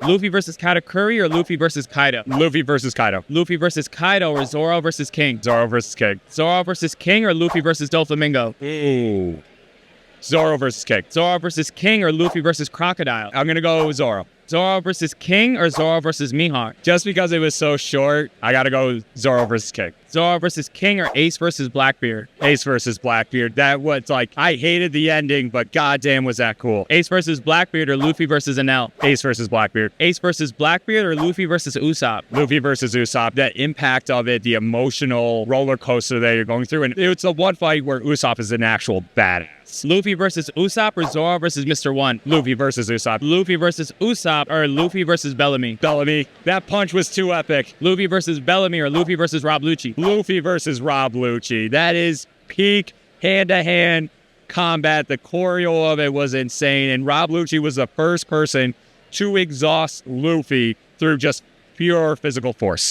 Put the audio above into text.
Luffy versus Katakuri or Luffy versus Kaido? Luffy versus Kaido. Luffy versus Kaido or Zoro versus King? Zoro versus King. Zoro versus King or Luffy versus Doflamingo? Ooh. Zoro versus King. Zoro versus King or Luffy versus Crocodile? I'm gonna go Zoro. Zoro versus King or Zoro versus Mihawk? Just because it was so short, I gotta go Zoro versus King. Zoro versus King or Ace versus Blackbeard? Ace versus Blackbeard. That was like, I hated the ending, but goddamn was that cool. Ace versus Blackbeard or Luffy versus Enel? Ace versus Blackbeard. Ace versus Blackbeard or Luffy versus Usopp? Luffy versus Usopp. That impact of it, the emotional roller coaster that you're going through. And it's the one fight where Usopp is an actual badass. Luffy versus Usopp or Zoro versus Mr. One? Luffy versus Usopp. Luffy versus Usopp or Luffy versus Bellamy? Bellamy. That punch was too epic. Luffy versus Bellamy or Luffy versus Rob Lucci? Luffy versus Rob Lucci. That is peak hand-to-hand combat. The choreo of it was insane. And Rob Lucci was the first person to exhaust Luffy through just pure physical force.